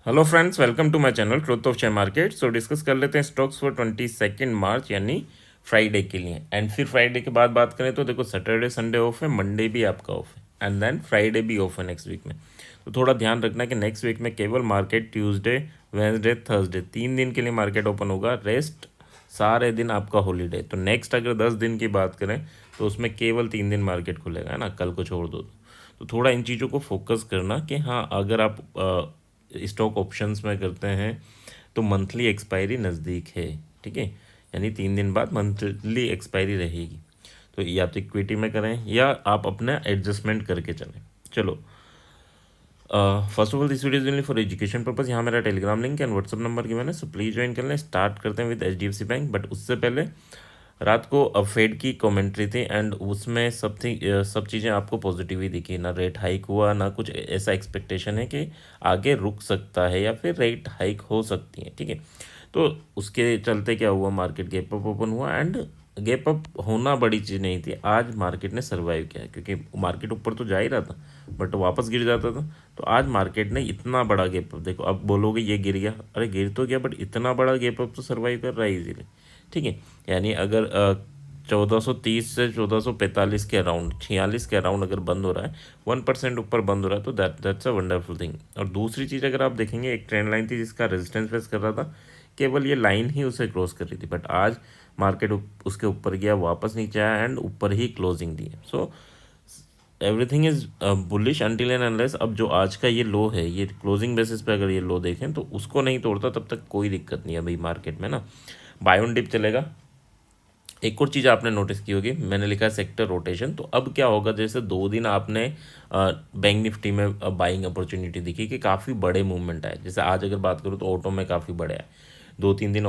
Hello friends, welcome to my channel truth of share market. So discuss कर लेते हैं stocks for 22 मार्च यानी Friday के लिए। एंड फिर फ्राइडे के बाद बात करें तो देखो सैटरडे संडे ऑफ है, मंडे भी आपका ऑफ है एंड देन फ्राइडे भी ऑफ है नेक्स्ट वीक में। तो थोड़ा ध्यान रखना कि नेक्स्ट वीक में केवल मार्केट ट्यूसडे, वेंसडे, थर्सडे 3 दिन के लिए मार्केट ओपन होगा। रेस्ट सारे दिन आपका हॉलीडे। तो नेक्स्ट अगर 10 दिन की बात करें तो उसमें केवल 3 दिन मार्केट खुलेगा, है ना, कल को छोड़ दो। तो थोड़ा इन चीज़ों को फोकस करना कि हाँ, अगर आप स्टॉक ऑप्शंस में करते हैं तो मंथली एक्सपायरी नज़दीक है, ठीक है, यानी 3 दिन बाद मंथली एक्सपायरी रहेगी। तो या तो इक्विटी में करें या आप अपना एडजस्टमेंट करके चलें। चलो, first of all this video is only for education purpose. यहाँ मेरा Telegram link and WhatsApp number given है, सो प्लीज़ ज्वाइन कर लें। स्टार्ट करते हैं विद HDFC बैंक। बट उससे पहले रात को फेड की कमेंट्री थी एंड उसमें सब चीज़ें आपको पॉजिटिव ही दिखी। ना रेट हाइक हुआ, ना कुछ ऐसा एक्सपेक्टेशन है कि आगे रुक सकता है या फिर रेट हाइक हो सकती है, ठीक है। तो उसके चलते क्या हुआ, मार्केट गैप अप ओपन हुआ एंड गैप अप होना बड़ी चीज़ नहीं थी। आज मार्केट ने सर्वाइव किया क्योंकि मार्केट ऊपर तो जा ही रहा था बट वापस गिर जाता था। तो आज मार्केट ने इतना बड़ा गैप अप, देखो अब बोलोगे ये गिर गया, अरे गिर तो गया बट इतना बड़ा गैप अप तो सर्वाइव कर रहा है इजीली, ठीक है। यानी अगर 1430 से 1445 के अराउंड, 46 के अराउंड अगर बंद हो रहा है, 1% ऊपर बंद हो रहा है, तो दैट्स अ वंडरफुल थिंग। और दूसरी चीज़ अगर आप देखेंगे, एक ट्रेंड लाइन थी जिसका रेजिस्टेंस फेस कर रहा था, केवल ये लाइन ही उसे क्रॉस कर रही थी। बट आज मार्केट उसके ऊपर गया, वापस नीचे आया एंड ऊपर ही क्लोजिंग दी है। So everything is bullish until and unless अब जो आज का ये लो है, ये क्लोजिंग बेसिस पे अगर ये लो देखें तो उसको नहीं तोड़ता तब तक कोई दिक्कत नहीं है भाई मार्केट में ना। बाय ऑन डिप चलेगा। एक और चीज़ आपने नोटिस की होगी, मैंने लिखा है सेक्टर रोटेशन। तो अब क्या होगा, जैसे 2 दिन आपने बैंक निफ्टी में बाइंग अपॉर्चुनिटी दिखी कि काफ़ी बड़े मूवमेंट आए। जैसे आज अगर बात करूँ तो ऑटो में काफ़ी बड़े आए। 2 दिन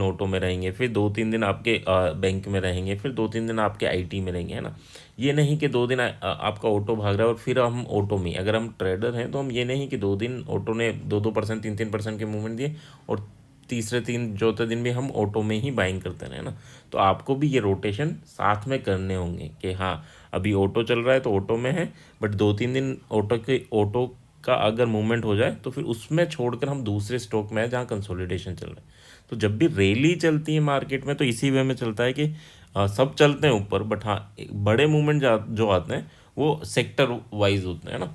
ऑटो में रहेंगे, फिर 2-3 दिन आपके बैंक में रहेंगे, फिर 2-3 दिन आपके आईटी में रहेंगे, है ना। ये नहीं कि 2 दिन आपका ऑटो भाग रहा है और फिर हम ऑटो में, अगर हम ट्रेडर हैं तो हम ये नहीं कि 2 दिन ऑटो ने 2-2%, 3-3% के मूवमेंट दिए और तीसरे 3 चौथे दिन भी हम ऑटो में ही बाइंग करते रहे ना। तो आपको भी ये रोटेशन साथ में करने होंगे कि हाँ, अभी ऑटो चल रहा है तो ऑटो में है, बट 2-3 दिन ऑटो का अगर मूवमेंट हो जाए तो फिर उसमें छोड़कर हम दूसरे स्टॉक में है जहाँ कंसोलिडेशन चल रहा है। तो जब भी रैली चलती है मार्केट में तो इसी वे में चलता है कि सब चलते हैं ऊपर, बट हाँ, बड़े मूवमेंट जो आते हैं वो सेक्टर वाइज होते हैं ना।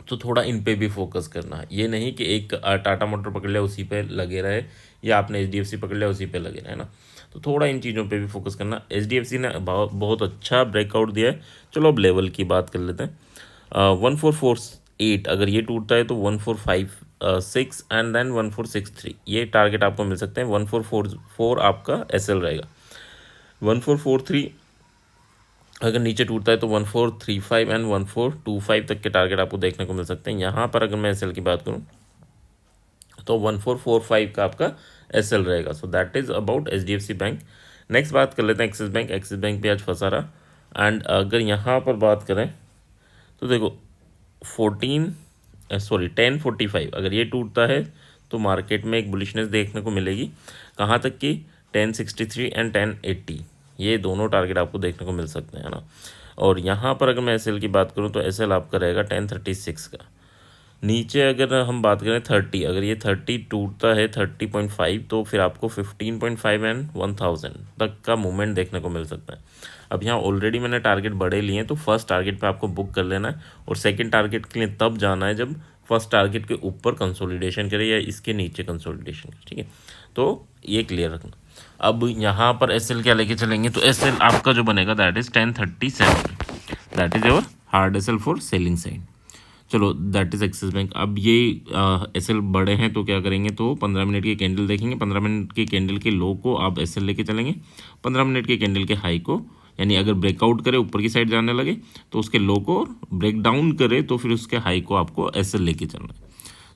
तो थोड़ा इन पे भी फोकस करना है, ये नहीं कि एक टाटा मोटर पकड़ लिया उसी पे लगे रहे, या आपने HDFC पकड़ लिया उसी पे लगे रहे, ना। तो थोड़ा इन चीज़ों पे भी फोकस करना। HDFC ने बहुत अच्छा ब्रेकआउट दिया है। चलो अब लेवल की बात कर लेते हैं। 1448 अगर ये टूटता है तो 1456 एंड देन 1463 ये टारगेट आपको मिल सकते हैं। 1444 आपका SL रहेगा। 1443 अगर नीचे टूटता है तो 1435 एंड 1425 तक के टारगेट आपको देखने को मिल सकते हैं। यहाँ पर अगर मैं एसएल की बात करूँ तो 1445 का आपका एसएल रहेगा। So that is about HDFC bank. Next बात कर लेते हैं एक्सिस बैंक। एक्सिस बैंक भी आज फंसा रहा। एंड अगर यहाँ पर बात करें तो देखो 1045 अगर ये टूटता है तो मार्केट में एक बुलिशनेस देखने को मिलेगी। कहाँ तक कि 1063 एंड 1080 ये दोनों टारगेट आपको देखने को मिल सकते हैं, ना। और यहाँ पर अगर मैं एसएल की बात करूँ तो एसएल आपका रहेगा 1036 का। नीचे अगर हम बात करें 30, अगर ये 30 टूटता है 30.5 तो फिर आपको 15.5 एंड 1000 तक का मूवमेंट देखने को मिल सकता है। अब यहाँ ऑलरेडी मैंने टारगेट बड़े लिए हैं तो फर्स्ट टारगेट पे आपको बुक कर लेना है और सेकंड टारगेट के लिए तब जाना है जब फर्स्ट टारगेट के ऊपर कंसोलिडेशन करे या इसके नीचे कंसोलिडेशन करे, ठीक है। तो ये क्लियर रखना। अब यहाँ पर एसएल क्या लेके चलेंगे तो एसएल आपका जो बनेगा that is 1037, that is your hard SL for selling side. चलो दैट इज़ एक्सिस बैंक। अब ये एसएल बड़े हैं तो क्या करेंगे, तो 15 मिनट की कैंडल देखेंगे, 15 मिनट की कैंडल के लो को आप एसएल लेके चलेंगे, 15 मिनट की कैंडल के हाई को, यानी अगर ब्रेकआउट करे ऊपर की साइड जाने लगे तो उसके लो को, ब्रेक डाउन करे तो फिर उसके हाई को आपको एसएल लेके चलना है।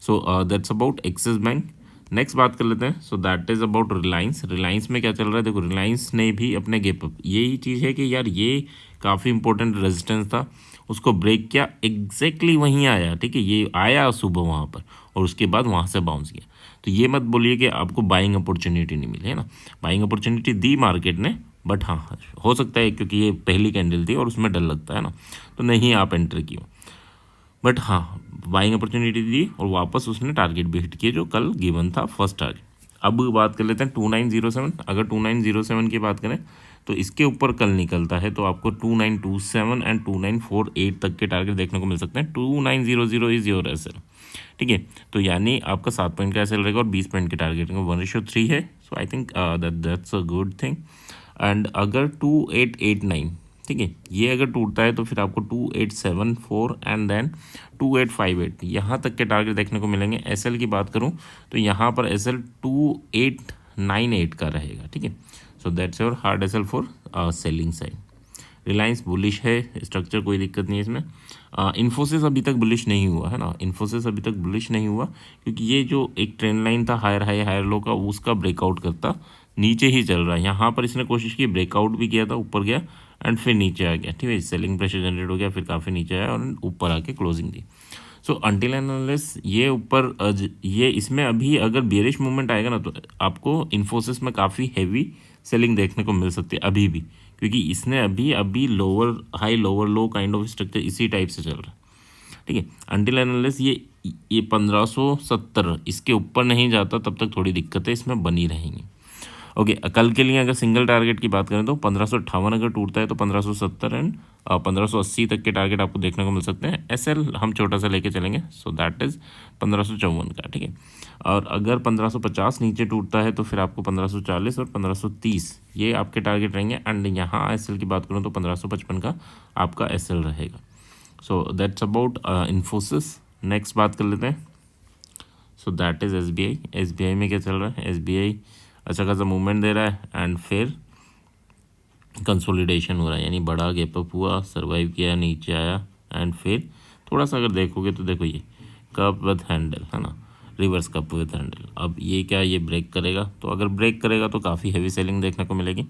So that's about axis bank. Next बात कर लेते हैं। So that is about Reliance. Reliance में क्या चल रहा है, देखो रिलायंस ने भी अपने गैप अप, यही चीज़ है कि यार ये काफ़ी इंपॉर्टेंट रेजिस्टेंस था, उसको ब्रेक किया, एग्जैक्टली वहीं आया, ठीक है, ये आया सुबह वहाँ पर और उसके बाद वहाँ से बाउंस किया। तो ये मत बोलिए कि आपको बाइंग अपॉर्चुनिटी नहीं मिली, है ना। बाइंग अपॉर्चुनिटी दी मार्केट ने, बट हाँ, हो सकता है क्योंकि ये पहली कैंडल थी और उसमें डर लगता है ना, तो नहीं आप एंटर किए। बट हाँ, बाइंग अपॉर्चुनिटी दी और वापस उसने टारगेट भी हिट किए जो कल गिवन था फर्स्ट टारगेट। अब बात कर लेते हैं 2907। अगर 2907 की बात करें तो इसके ऊपर कल निकलता है तो आपको 2927 एंड 2948 तक के टारगेट देखने को मिल सकते हैं। 2900 इज योर एस एल, ठीक है। तो यानी आपका 7 पॉइंट का एस एल रहेगा और 20 पॉइंट के टारगेट 1:3 है। So I think that's a good thing. And अगर 2889, ठीक है, ये अगर टूटता है तो फिर आपको 2874 एंड देन 2858 यहाँ तक के टारगेट देखने को मिलेंगे। एसएल की बात करूँ तो यहाँ पर एसएल 2898 का रहेगा, ठीक है। So that's your hard SL for selling side. Reliance bullish है, स्ट्रक्चर कोई दिक्कत नहीं है इसमें। इन्फोसिस अभी तक बुलिश नहीं हुआ है ना, इन्फोसिस अभी तक बुलिश नहीं हुआ क्योंकि ये जो एक ट्रेंड लाइन था हायर हाई हायर लो का, उसका ब्रेकआउट करता नीचे ही चल रहा है। यहाँ पर इसने कोशिश की, ब्रेकआउट भी किया था, ऊपर गया एंड फिर नीचे आ गया, ठीक है। सेलिंग प्रेशर जनरेट हो गया, फिर काफ़ी नीचे आया और ऊपर आके closing the. So until and unless ये ऊपर ये इसमें अभी अगर बेरिश मूवमेंट आएगा ना तो आपको इन्फोसिस में काफ़ी हैवी सेलिंग देखने को मिल सकती है अभी भी, क्योंकि इसने अभी lower high lower low kind of structure इसी टाइप से चल रहा है, ठीक है। अंटिल एंड अनलेस ये 1570 इसके ऊपर नहीं जाता तब तक थोड़ी दिक्कतें इसमें बनी रहेंगी। ओके, कल के लिए अगर सिंगल टारगेट की बात करें तो 1558 अगर टूटता है तो 1570 एंड 1580 तक के टारगेट आपको देखने को मिल सकते हैं। एसएल हम छोटा सा लेके चलेंगे, सो दैट इज़ 1554 का, ठीक है। और अगर 1550 नीचे टूटता है तो फिर आपको 1540 और 1530 ये आपके टारगेट रहेंगे। एंड यहाँ एसएल की बात करूँ तो 1555 का आपका एसएल रहेगा। So that's about Infosys. Next बात कर लेते हैं, so that is SBI. SBI में क्या चल रहा है? एसबीआई अच्छा खासा मूवमेंट दे रहा है एंड फिर कंसोलिडेशन हो रहा है, यानी बड़ा गैप अप हुआ, सर्वाइव किया, नीचे आया एंड फिर थोड़ा सा अगर देखोगे तो देखो ये कप विथ हैंडल है ना, रिवर्स कप विथ हैंडल। अब ये क्या, ये ब्रेक करेगा, तो अगर ब्रेक करेगा तो काफ़ी हैवी सेलिंग देखने को मिलेगी।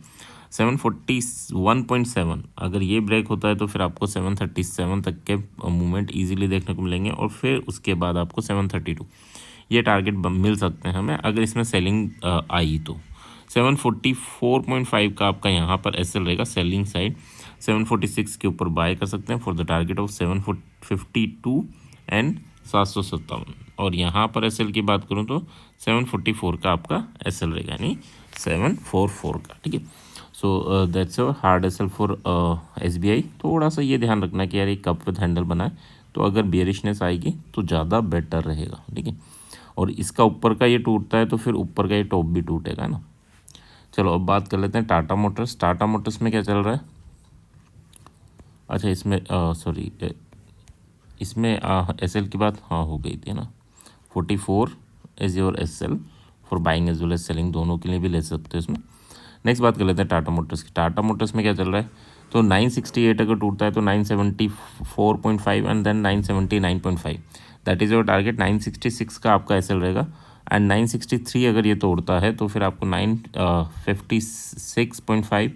741.7 अगर ये ब्रेक होता है तो फिर आपको 737 तक के मूवमेंट इजीली देखने को मिलेंगे और फिर उसके बाद आपको 732 ये टारगेट मिल सकते हैं हमें अगर इसमें सेलिंग आई तो। 744.5 का आपका यहाँ पर एसएल रहेगा सेलिंग साइड। 746 के ऊपर बाय कर सकते हैं for the target of 752 and 757। और यहाँ पर एसएल की बात करूँ तो 744 का आपका एसएल रहेगा, यानी 744 का, ठीक है। So that's your hard SL for SBI. थोड़ा सा ये ध्यान रखना कि यार ये कप विद हैंडल बना है तो अगर बेरिशनेस आएगी तो ज़्यादा बेटर रहेगा, ठीक है। और इसका ऊपर का ये टूटता है तो फिर ऊपर का ये टॉप भी टूटेगा ना। चलो अब बात कर लेते हैं टाटा मोटर्स। टाटा मोटर्स में क्या चल रहा है? अच्छा इसमें सॉरी इसमें एसएल की बात हाँ हो गई थी ना। 44 is your SL for buying as well as selling, दोनों के लिए भी ले सकते हैं इसमें। नेक्स्ट बात कर लेते हैं टाटा मोटर्स की। टाटा मोटर्स में क्या चल रहा है? तो 968 अगर टूटता है तो 974.5 and then 979.5 that is your target. 966 का आपका एसएल रहेगा एंड 963 अगर ये तोड़ता है तो फिर आपको 956.5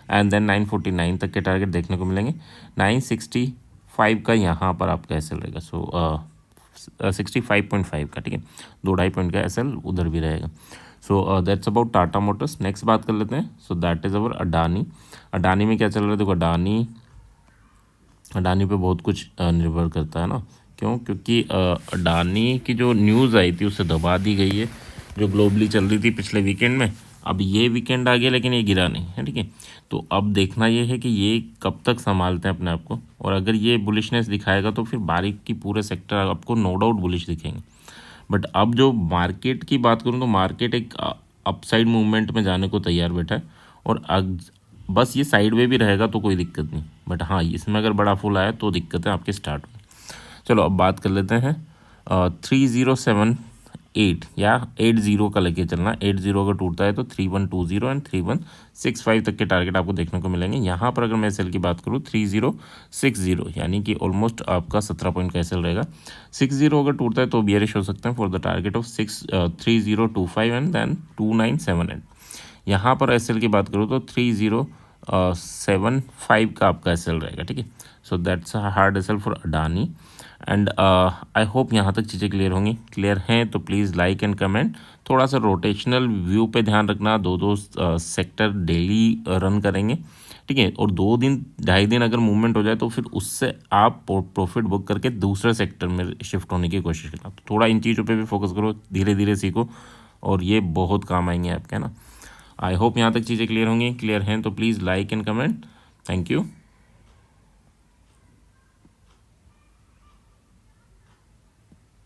एंड देन 949 तक के टारगेट देखने को मिलेंगे। 965 का यहाँ पर आपका एसएल रहेगा, सो 65.5 का, ठीक है। 2-2.5 पॉइंट का एसएल उधर भी रहेगा। So that's about Tata Motors. Next बात कर लेते हैं, so that is our Adani. Adani में क्या चल रहा है? देखो अडानी पे बहुत कुछ निर्भर करता है ना। क्यों? क्योंकि अडानी की जो न्यूज़ आई थी उसे दबा दी गई है, जो ग्लोबली चल रही थी पिछले वीकेंड में। अब ये वीकेंड आ गया लेकिन ये गिरा नहीं है, ठीक है। तो अब देखना ये है कि ये कब तक संभालते हैं अपने आप को, और अगर ये बुलिशनेस दिखाएगा तो फिर बारिक की पूरे सेक्टर आपको नो डाउट बुलिश दिखेंगे। बट अब जो मार्केट की बात करूँ तो मार्केट एक अपसाइड मूवमेंट में जाने को तैयार बैठा है, और बस ये साइड वे भी रहेगा तो कोई दिक्कत नहीं। बट हाँ, इसमें अगर बड़ा फुल आया तो दिक्कतें आपके स्टार्ट हुई। चलो अब बात कर लेते हैं 3078 या 80 का लेके चलना। 80 अगर टूटता है तो 3120 एंड 3165 तक के टारगेट आपको देखने को मिलेंगे। यहाँ पर अगर मैं एसएल की बात करूँ 3060, यानी कि ऑलमोस्ट आपका 17 पॉइंट का एसएल रहेगा। 60 अगर टूटता है तो बियरिश हो सकते हैं for the target of 3025 and then 2978। यहाँ पर एसएल की बात करूँ तो 3075 का आपका एसएल रहेगा, ठीक है। So that's hard SL for Adani. And I hope यहाँ तक चीज़ें क्लियर होंगी। क्लियर हैं तो प्लीज़ लाइक एंड कमेंट। थोड़ा सा रोटेशनल व्यू पे ध्यान रखना, दो सेक्टर डेली रन करेंगे, ठीक है। और 2 दिन 2.5 दिन अगर मूवमेंट हो जाए तो फिर उससे आप प्रॉफिट बुक करके दूसरे सेक्टर में शिफ्ट होने की कोशिश करना। तो थोड़ा इन चीज़ों पे भी फोकस करो, धीरे धीरे सीखो, और ये बहुत काम आएंगे आपके, है ना। आई होप यहाँ तक चीज़ें क्लियर होंगी। क्लियर हैं तो please like and comment. Thank you.